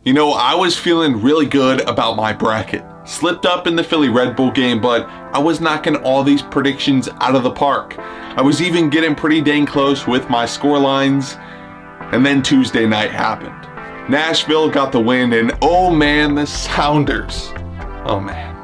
You know, I was feeling really good about my bracket. Slipped up in the Philly Red Bull game, but I was knocking all these predictions out of the park. I was even getting pretty dang close with my score lines. And then Tuesday night happened. Nashville got the win, and oh man, the Sounders. Oh man.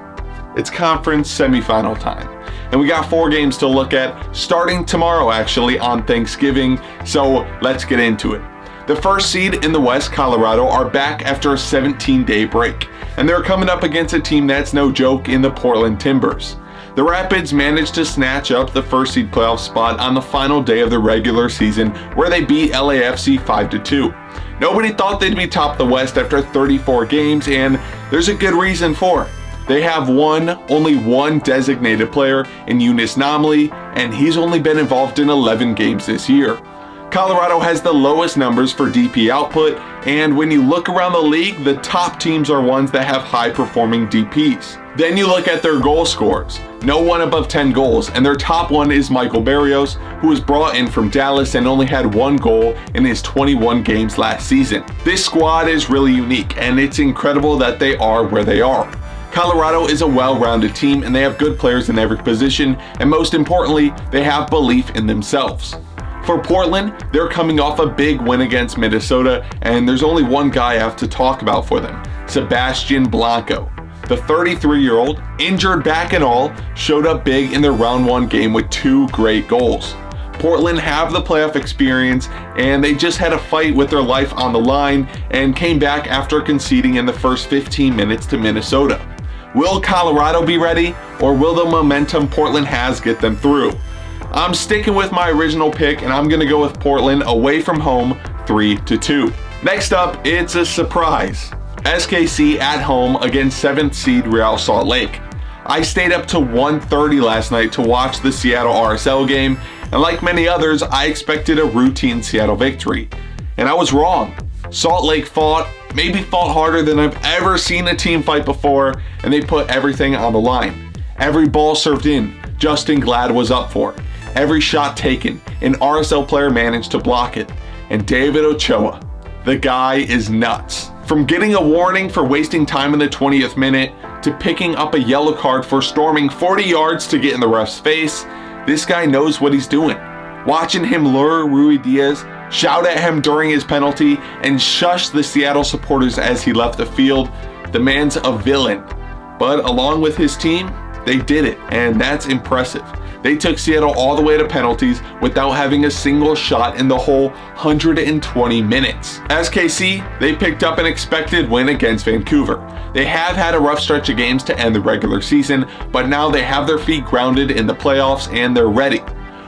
It's conference semifinal time. And we got 4 games to look at, starting tomorrow actually on Thanksgiving, so let's get into it. The first seed in the West, Colorado, are back after a 17-day break, and they're coming up against a team that's no joke in the Portland Timbers. The Rapids managed to snatch up the first seed playoff spot on the final day of the regular season, where they beat LAFC 5-2. Nobody thought they'd be top of the West after 34 games, and there's a good reason for it. They have only one designated player in Eunice Nomley, and he's only been involved in 11 games this year. Colorado has the lowest numbers for DP output, and when you look around the league, the top teams are ones that have high-performing DPs. Then you look at their goal scorers. No one above 10 goals, and their top one is Michael Barrios, who was brought in from Dallas and only had 1 goal in his 21 games last season. This squad is really unique, and it's incredible that they are where they are. Colorado is a well-rounded team, and they have good players in every position, and most importantly, they have belief in themselves. For Portland, they're coming off a big win against Minnesota, and there's only one guy I have to talk about for them, Sebastian Blanco. The 33-year-old, injured back and all, showed up big in their round 1 game with 2 great goals. Portland have the playoff experience, and they just had a fight with their life on the line and came back after conceding in the first 15 minutes to Minnesota. Will Colorado be ready, or will the momentum Portland has get them through? I'm sticking with my original pick, and I'm going to go with Portland away from home 3-2. Next up, it's a surprise. SKC at home against 7th seed Real Salt Lake. I stayed up to 1:30 last night to watch the Seattle RSL game, and like many others, I expected a routine Seattle victory. And I was wrong. Salt Lake fought harder than I've ever seen a team fight before, and they put everything on the line. Every ball served in, Justin Glad was up for it. Every shot taken, an RSL player managed to block it. And David Ochoa, the guy is nuts. From getting a warning for wasting time in the 20th minute, to picking up a yellow card for storming 40 yards to get in the ref's face, this guy knows what he's doing. Watching him lure Rui Diaz, shout at him during his penalty, and shush the Seattle supporters as he left the field, the man's a villain. But along with his team, they did it, and that's impressive. They took Seattle all the way to penalties without having a single shot in the whole 120 minutes. SKC, they picked up an expected win against Vancouver. They have had a rough stretch of games to end the regular season, but now they have their feet grounded in the playoffs and they're ready.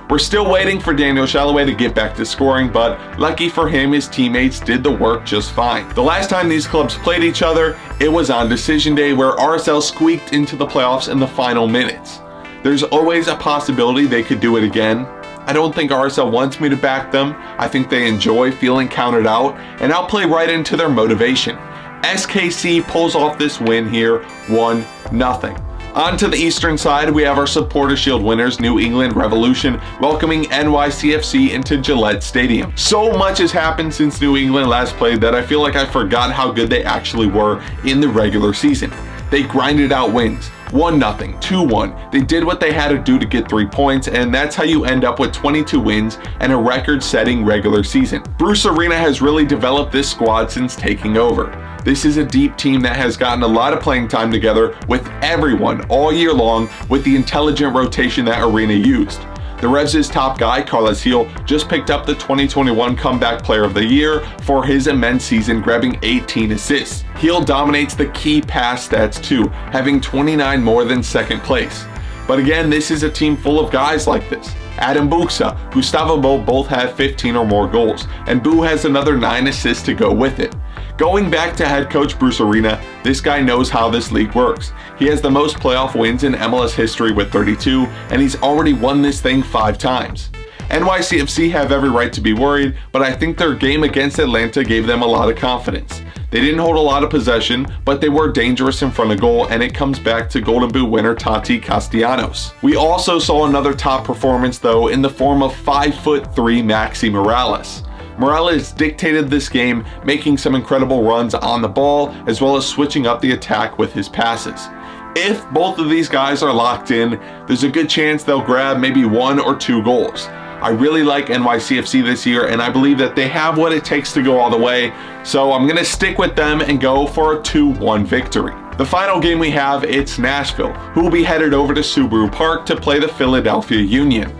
We're still waiting for Daniel Shalaway to get back to scoring, but lucky for him, his teammates did the work just fine. The last time these clubs played each other, it was on decision day where RSL squeaked into the playoffs in the final minutes. There's always a possibility they could do it again. I don't think RSL wants me to back them. I think they enjoy feeling counted out, and I'll play right into their motivation. SKC pulls off this win here, 1-0. On to the eastern side, we have our Supporter Shield winners, New England Revolution, welcoming NYCFC into Gillette Stadium. So much has happened since New England last played that I feel like I forgot how good they actually were in the regular season. They grinded out wins. 1-0, 2-1. They did what they had to do to get 3 points, and that's how you end up with 22 wins and a record-setting regular season. Bruce Arena has really developed this squad since taking over. This is a deep team that has gotten a lot of playing time together with everyone all year long with the intelligent rotation that Arena used. The Revs' top guy, Carlos Gil, just picked up the 2021 Comeback Player of the Year for his immense season, grabbing 18 assists. Gil dominates the key pass stats too, having 29 more than second place. But again, this is a team full of guys like this. Adam Buxa, Gustavo Bo both have 15 or more goals, and Boo has another 9 assists to go with it. Going back to head coach Bruce Arena, this guy knows how this league works. He has the most playoff wins in MLS history with 32, and he's already won this thing 5 times. NYCFC have every right to be worried, but I think their game against Atlanta gave them a lot of confidence. They didn't hold a lot of possession, but they were dangerous in front of goal, and it comes back to Golden Boot winner Tati Castellanos. We also saw another top performance though in the form of 5'3" Maxi Morales. Morales dictated this game, making some incredible runs on the ball, as well as switching up the attack with his passes. If both of these guys are locked in, there's a good chance they'll grab maybe 1 or 2 goals. I really like NYCFC this year, and I believe that they have what it takes to go all the way, so I'm going to stick with them and go for a 2-1 victory. The final game we have, it's Nashville, who will be headed over to Subaru Park to play the Philadelphia Union.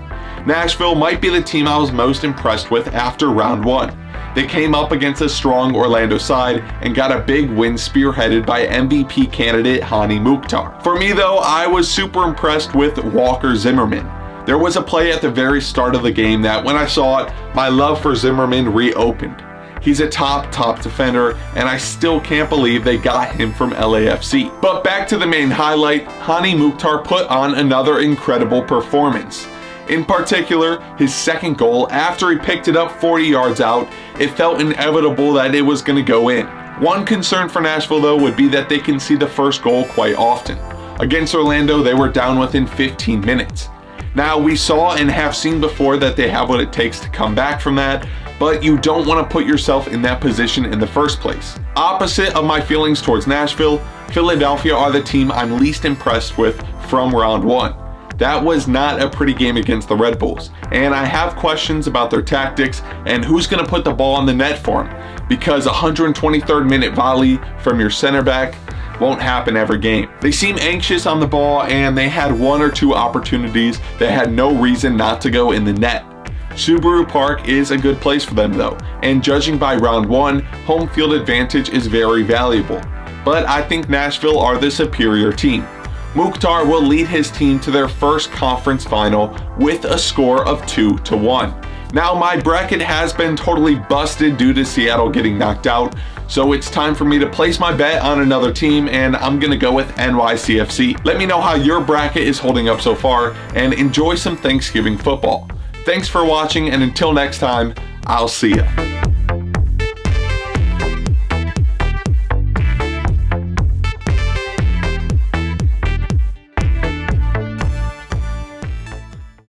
Nashville might be the team I was most impressed with after round 1. They came up against a strong Orlando side and got a big win spearheaded by MVP candidate Hany Mukhtar. For me though, I was super impressed with Walker Zimmerman. There was a play at the very start of the game that when I saw it, my love for Zimmerman reopened. He's a top defender, and I still can't believe they got him from LAFC. But back to the main highlight, Hany Mukhtar put on another incredible performance. In particular, his second goal, after he picked it up 40 yards out, it felt inevitable that it was going to go in. One concern for Nashville though would be that they can see the first goal quite often. Against Orlando, they were down within 15 minutes. Now, we saw and have seen before that they have what it takes to come back from that, but you don't want to put yourself in that position in the first place. Opposite of my feelings towards Nashville, Philadelphia are the team I'm least impressed with from round 1. That was not a pretty game against the Red Bulls, and I have questions about their tactics and who's going to put the ball in the net for them, because 123rd minute volley from your center back won't happen every game. They seem anxious on the ball, and they had 1 or 2 opportunities that had no reason not to go in the net. Subaru Park is a good place for them though, and judging by round 1, home field advantage is very valuable. But I think Nashville are the superior team. Mukhtar will lead his team to their first conference final with a score of 2-1. Now, my bracket has been totally busted due to Seattle getting knocked out, so it's time for me to place my bet on another team, and I'm gonna go with NYCFC. Let me know how your bracket is holding up so far, and enjoy some Thanksgiving football. Thanks for watching, and until next time, I'll see ya.